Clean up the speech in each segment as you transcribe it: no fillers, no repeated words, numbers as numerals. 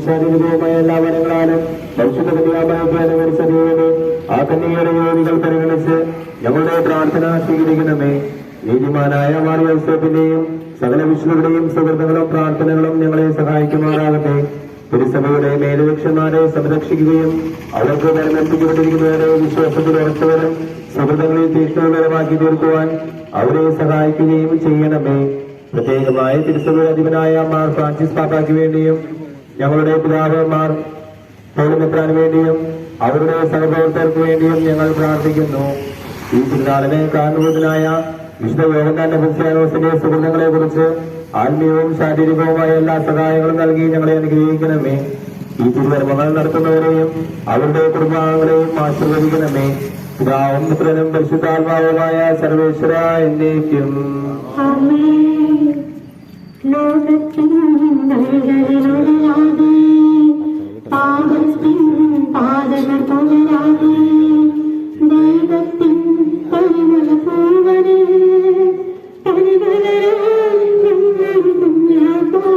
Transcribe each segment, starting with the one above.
ശാരീരികവുമായ എല്ലാ വരങ്ങളാലും ഭൗഷികതയാമനുസരിച്ച് ആ കന്യകയുടെ യോനികൾ പരിഗണിച്ച് ഞങ്ങളുടെ പ്രാർത്ഥന സ്വീകരിക്കണമേ. നീതിമാനായ മാറിയോസേപ്പിന്റെയും സകല വിഷ്ണുവിന്റെയും സുഹൃത്തുക്കളും പ്രാർത്ഥനകളും ഞങ്ങളെ സഹായിക്കുമാറാകട്ടെ. തിരുസഭയുടെ മേലുരക്ഷന്മാരെ സംരക്ഷിക്കുകയും അവർക്ക് പരിമർപ്പിക്കപ്പെട്ടിരിക്കുന്നവരെ വിശ്വാസത്തിൽ ഉറച്ചവരും സുഹൃത്തുക്കളിൽ തീഷ്ണതരമാക്കി തീർക്കുവാൻ അവരെ സഹായിക്കുകയും ചെയ്യണമേ. പ്രത്യേകമായ തിരുസഭയുടെ അധിപനായ മാർ ഫ്രാൻസിസ് പാപ്പായ്ക്ക് വേണ്ടിയും ഞങ്ങളുടെ പിതാവന്മാർ പൗരമെത്രാന് വേണ്ടിയും അവരുടെ സഹപ്രവർത്തകർക്ക് വേണ്ടിയും ഞങ്ങൾ പ്രാർത്ഥിക്കുന്നു. ഈ തിരുനാളിന് കാരണഭൂതനായ വിശുദ്ധ യോഹന്നാൻ ക്രിസ്ത്യാനോസിന്റെ സുഹൃത്തുക്കളെ കുറിച്ച് ആത്മീയവും ശാരീരികവുമായ എല്ലാ സഹായങ്ങളും നൽകി ഞങ്ങളെ അനുഗ്രഹിക്കണമേ. ഈ തിരുകർമ്മങ്ങൾ നടത്തുന്നവരെയും അവരുടെ കുടുംബാംഗങ്ങളെയും ആശീർവദിക്കണമേ. പിതാവും പുത്രനും പരിശുദ്ധാത്മാവുമായ സർവേശ്വര എന്നേക്കും. ലോകത്തിൻ നല്ലൊരാതെ പാപത്തിൻ പാതകൾ പുലരാതെ ദൈവത്തിൻ പരിമള പൂവനെ പരിമളരായി വന്നൊരു പുണ്യാത്മാ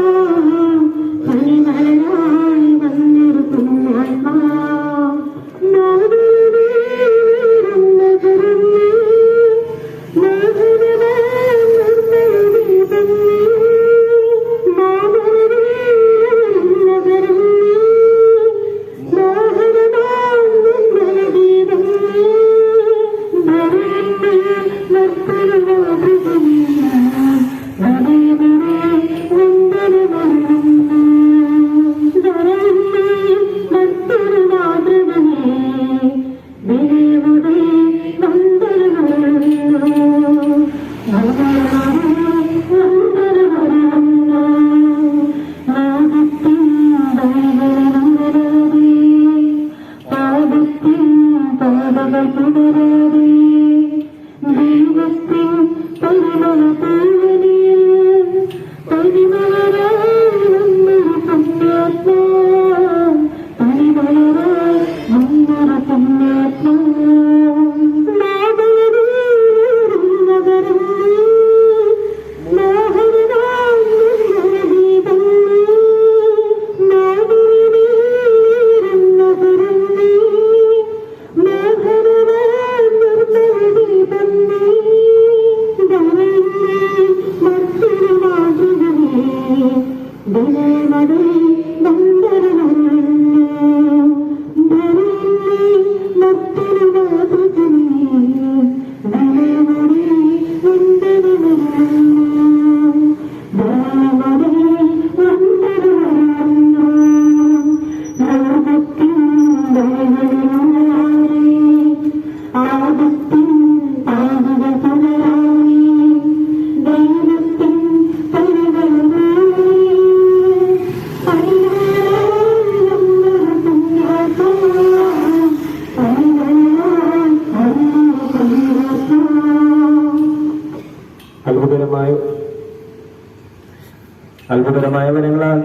അത്ഭുതകരമായ വരങ്ങളാൽ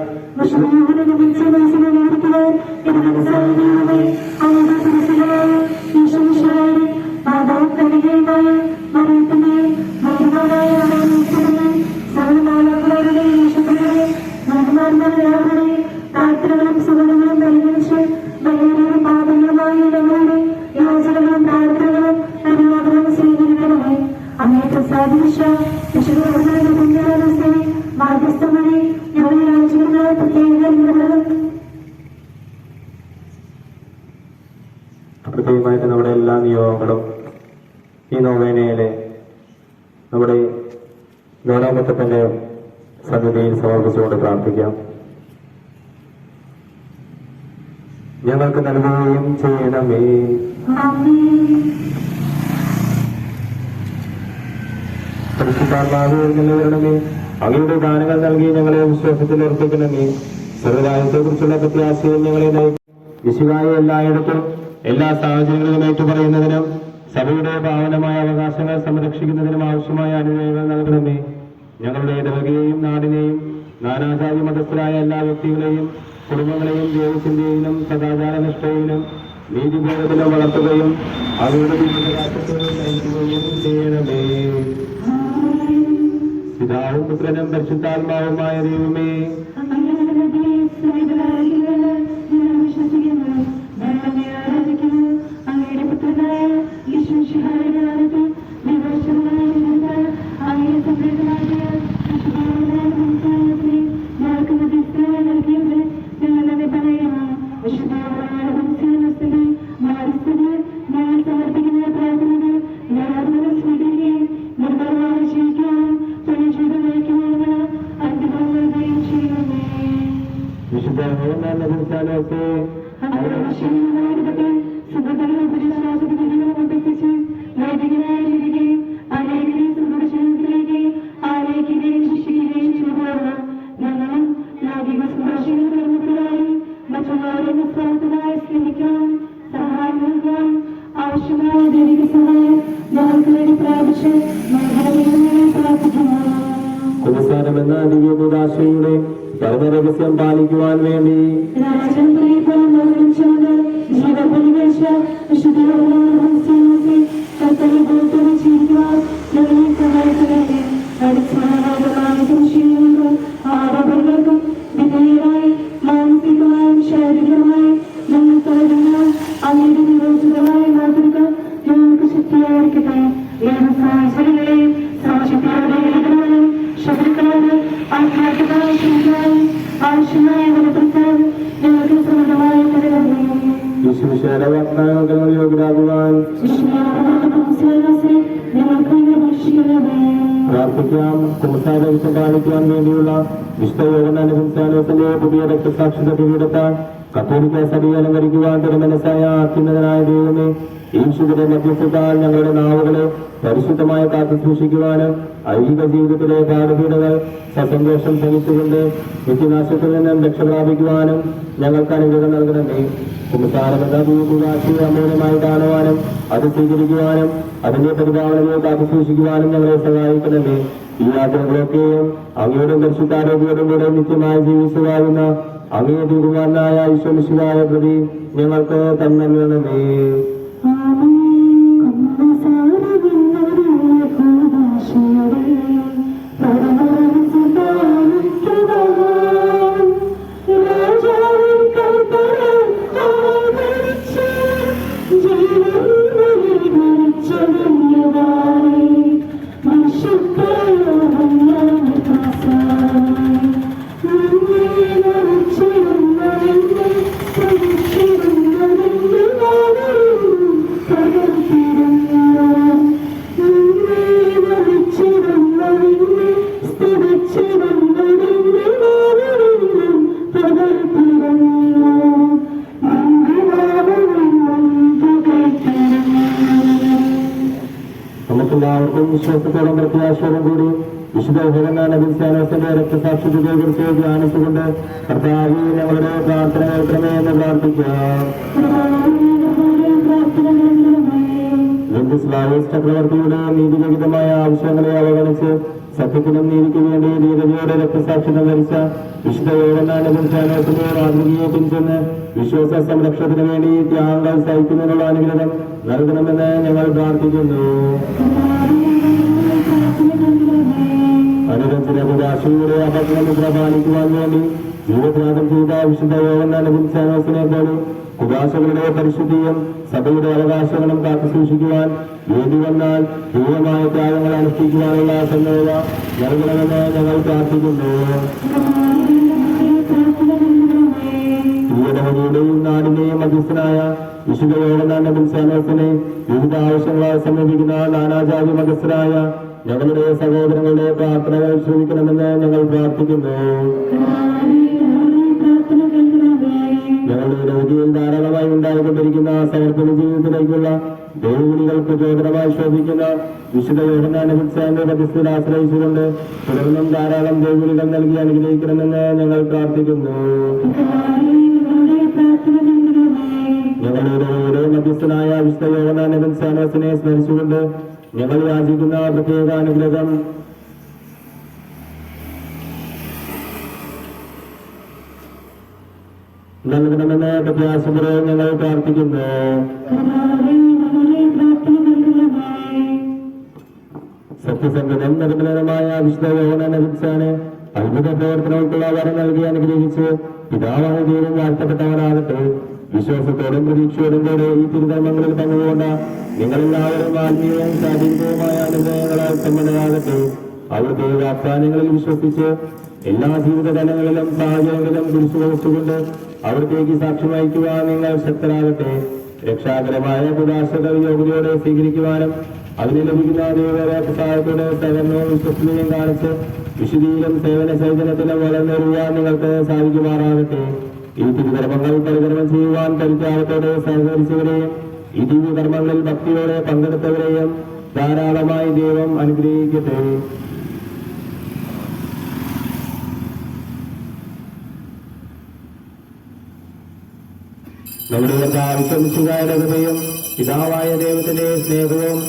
പ്രാർത്ഥനകളും സുഖങ്ങളും പരിഗണിച്ച് ബലഹീനവും പാപങ്ങളുമായി ഞങ്ങളുടെ യോജനകളും പ്രാർത്ഥനകളും അനുവാദങ്ങളും സ്വീകരിക്കണമേ. അങ്ങേ പ്രസാദിച്ച വിശുദ്ധ മാധ്യസ്ഥം വഴി ഞങ്ങളുടെ രാജ്യങ്ങളായ പ്രത്യേകമായിട്ട് നമ്മുടെ എല്ലാ നിയോഗങ്ങളും ഈ നോവേനയിലെ നമ്മുടെ ഗൗരവമത്തപ്പന്റെ സന്നിധിയിൽ സമർപ്പിച്ചുകൊണ്ട് പ്രാർത്ഥിക്കും. പ്രാർത്ഥിക്കാം. ഞങ്ങൾക്ക് നൽകുകയും ചെയ്യണമേ. പരിശുദ്ധാത്മാവേ എഴുന്നള്ളണമേ. അങ്ങയുടെ ദാനങ്ങൾ നൽകി ഞങ്ങളെ വിശ്വാസത്തിൽ ഉറപ്പിക്കണമേ. സർവ്വരാജ്യത്തെക്കുറിച്ചുള്ള പ്രത്യാശയും ഞങ്ങളെ നയിക്കും. വിശുവായ എല്ലായിടത്തും എല്ലാ സാഹചര്യങ്ങളിലും ഏറ്റുപറയുന്നതിനും സഭയുടെ പാവനമായ അവകാശങ്ങൾ സംരക്ഷിക്കുന്നതിനും ആവശ്യമായ അനുഗ്രഹങ്ങൾ നൽകണമേ. ഞങ്ങളുടെ ഇടവകയെയും നാടിനെയും നാനാജാതി മതസ്ഥരായ എല്ലാ വ്യക്തികളെയും കുടുംബങ്ങളെയും ദൈവചിന്തയിലും സദാചാരനിഷ്ഠയിലും നീതിബോധത്തിലും വളർത്തുകയും അവരുടെ ജീവിതകാലത്തിൽ നയിക്കുകയും ചെയ്യണമേ. പിതാവും പുത്രനും പരിശുദ്ധാത്മാവുമായ ദൈവമേ, കുമ്പസാരമെന്ന ദിവ്യദാശയുടെ പരമരഹസ്യം പാലിക്കുവാൻ വേണ്ടി ആരോപണങ്ങൾക്കും വിധേയരായി മാനസികമായും ശാരീരികമായും ഞങ്ങൾ തടയുന്ന അങ്ങയുടെ നിരോചിതമായ മാതൃക ഞങ്ങൾക്ക് ശക്തിയായിരിക്കട്ടെ. ഏത് സാഹചര്യങ്ങളെയും സാക്ഷ്യത്തോടെ എതിരാനും ശത്രുക്കളോട് ആത്മാർത്ഥമായ ചിന്തയായി ആവശ്യമായ ബലപ്പെടുത്താൻ ഞങ്ങൾക്ക് സമൃദ്ധമായ കരുതണമേ. യോഗ്യരാകുവാൻ പ്രാർത്ഥിക്കാം. കുമ്പസാരം പാലിക്കുവാൻ വേണ്ടിയുള്ള വിശുദ്ധ പുതിയ രക്തസാക്ഷിത പീഠത്താൽ കത്തോലിക്ക സഭയെ അലങ്കരിക്കുവാൻ തിരുമനസ്സായ അത്യുന്നതനായ ദൈവമേ, ഈശ്വരന്റെ മധ്യസ്ഥത്താൽ ഞങ്ങളുടെ നാവുകളെ പരിശുദ്ധമായി കാത്തു സൂക്ഷിക്കുവാനും ഐഹിക ജീവിതത്തിലെ പാടുപീടുകൾ സസന്തോഷം സഹിച്ചുകൊണ്ട് നിത്യനാശത്തിൽ നിന്നും രക്ഷ പ്രാപിക്കുവാനും ഞങ്ങൾക്ക് അനുഗ്രഹം നൽകണമേ. കുമ്പസാരമെന്ന ദൈവദാശിയെ അമൂല്യമായി കാണുവാനും അത് സ്വീകരിക്കുവാനും അതിന്റെ പരിപാലനയെ കാത്തു സൂക്ഷിക്കുവാനും ഞങ്ങളെ സഹായിക്കണമേ. ഈ യാത്രകളൊക്കെയും അങ്ങയുടെ പരിശുദ്ധാരോഗ്യത്തോടും കൂടെ നിത്യമായി ജീവിച്ചുവാഴുന്ന അങ്ങേ ദീർഘവാനായ ഈശ്വരശിവായ പ്രതി ഞങ്ങൾക്ക് തന്നണമേ. നമുക്കെല്ലാവർക്കും വിശ്വാസത്തോടും പ്രത്യാശയോടും കൂടി വിശുദ്ധ യോഹന്നാന്റെ രക്തസാക്ഷിത്വത്തെ കുറിച്ച് ധ്യാനിച്ചുകൊണ്ട് കർത്താവേ ഞങ്ങളുടെ പ്രാർത്ഥന കേൾക്കണമേ എന്ന് പ്രാർത്ഥിക്കാം. ചക്രവർത്തിയുടെ നീതിരഹിതമായ ആവശ്യങ്ങളെ അവഗണിച്ച് സത്യത്തിനും നീതിക്ക് വേണ്ടി നീതിയോടെ രക്തസാക്ഷിത്വം വരിച്ച വിശുദ്ധ യോഹന്നാന്റെ മാതൃകയെ പിന്തുടർന്ന് വിശ്വാസ സംരക്ഷണത്തിന് വേണ്ടി ത്യാഗങ്ങൾ സഹിക്കുന്നതിനുള്ള അനുഗ്രഹം നൽകണമെന്ന് ഞങ്ങൾ പ്രാർത്ഥിക്കുന്നു. അനുരഞ്ജനയുടെ അപകടമുദ്ര പാലിക്കുവാൻ വേണ്ടി ജീവിതത്യാഗം ചെയ്ത വിശുദ്ധ യോഹന്നാന്റെ പോലെ കുദാശകളുടെ പരിശുദ്ധിയും സഭയുടെ അവകാശങ്ങളും കാത്തുസൂക്ഷിക്കുവാൻ വേണ്ടി വന്നാൽ പൂർണ്ണമായ ത്യാഗങ്ങൾ അനുഷ്ഠിക്കുവാനുള്ള സന്നദ്ധത നൽകണമെന്ന് ഞങ്ങൾ പ്രാർത്ഥിക്കുന്നു. ഈയിടവകയുടെയും നാടിന്റെയും മധ്യസ്ഥനായ വിശുദ്ധ യോഹന്നാന്റെ വിവിധ ആവശ്യങ്ങളാൽ സമീപിക്കുന്ന നാനാജാതി മധ്യസ്ഥരായ ഞങ്ങളുടെ സഹോദരങ്ങളുടെ പ്രാർത്ഥനകൾ ശ്രമിക്കണമെന്ന് ഞങ്ങൾ പ്രാർത്ഥിക്കുന്നു. ഞങ്ങളുടെ രോഗിയിൽ ധാരാളമായി ഉണ്ടായിക്കൊണ്ടിരിക്കുന്ന സമർപ്പണ ജീവിതത്തിലേക്കുള്ള ദൈവവിളികൾ പ്രചോദനമായി ശോഭിക്കുന്ന വിശുദ്ധ യോഹന്നാന്റെ പുസ്തകത്തിന്റെ പരിസ്ഥിതി ആശ്രയിച്ചുകൊണ്ട് തുടർന്നും ധാരാളം ദൈവവിളികൾ നൽകി അനുഗ്രഹിക്കണമെന്ന് ഞങ്ങൾ പ്രാർത്ഥിക്കുന്നു. ഞങ്ങളുടെ മധ്യസ്ഥനായ വിശുദ്ധ യോഹന്നാന്റെ പുസ്തകനെ സ്മരിച്ചുകൊണ്ട് ഞങ്ങൾ യാചിക്കുന്ന പ്രത്യേക അനുഗ്രഹം നൽകണമെന്ന് പ്രത്യാശപൂർവ്വം ഞങ്ങൾ പ്രാർത്ഥിക്കുന്നു. സത്യസന്ധനും നിർമ്മലനുമായ വിശുദ്ധ യോഹന്നാനെ അത്ഭുത പ്രവർത്തനങ്ങൾക്കുള്ള വരം നൽകി അനുഗ്രഹിച്ച് പിതാവായ ദൈവം വാഴ്ത്തപ്പെട്ടവനാകട്ടെ. വിശ്വാസത്തോടും പ്രതീക്ഷയോടും കൂടെ ഈ തിരുധർമ്മങ്ങളിൽ പങ്കുകൊണ്ട നിങ്ങളെല്ലാവരും ആത്മീയവും ശാരീരികവുമായ അനുഗ്രഹങ്ങളാൽ സമ്പന്നരാകട്ടെ. അവിടുത്തെ വാഗ്ദാനങ്ങളിൽ വിശ്വസിച്ച് എല്ലാ ജീവിത തലങ്ങളിലും സാഹചര്യങ്ങളിലും കുറിച്ചു വഹിച്ചുകൊണ്ട് അവിടത്തേക്ക് സാക്ഷ്യം വഹിക്കുവാൻ നിങ്ങൾ ശക്തരാകട്ടെ. രക്ഷാകരമായ പുരാശകൾ യോഗ്യതയോടെ സ്വീകരിക്കുവാനും അതിന് ലഭിക്കുന്ന ദൈവ സഹായത്തോടെ സഹകരണവും വിശ്വസനീയം കാണിച്ച് വിശുദ്ധിയിലും സേവന ചൈതന്യത്തിലും വളർന്നേറുവാൻ നിങ്ങൾക്ക് സാധിക്കുമാറാകട്ടെ. ഈ തിരുകർമ്മങ്ങൾ പരികർമ്മം ചെയ്യുവാൻ പരിത്യാഗത്തോടെ സഹകരിച്ചവരെയും ഈ ദിവ്യകർമ്മങ്ങളിൽ ഭക്തിയോടെ പങ്കെടുത്തവരെയും ധാരാളമായി ദൈവം അനുഗ്രഹിക്കട്ടെ. നമ്മുടെ വിശ്വസിച്ചുകാരുടെ ഹൃദയം പിതാവായ ദൈവത്തിന്റെ സ്നേഹവും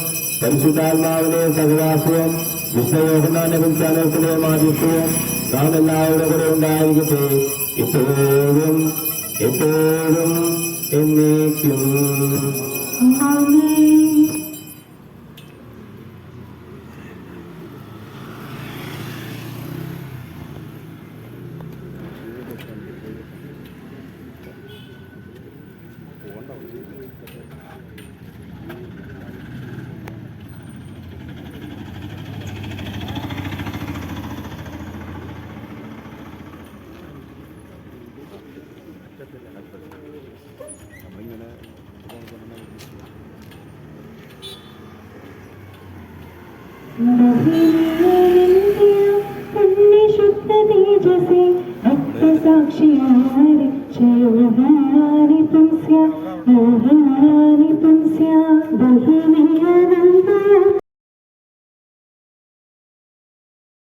പരിശുദ്ധാത്മാവിന്റെ സഹവാസവും വിശുദ്ധ യോഹന്നാന്റെ പുസ്തകത്തിന്റെ മാധ്യസ്ഥവും നാം എല്ലാവരുടെ കൂടെ ഉണ്ടായിരിക്കട്ടെ, എപ്പോഴും എപ്പോഴും എന്നേക്കും. സാക്ഷിയാനി തുംസ്യ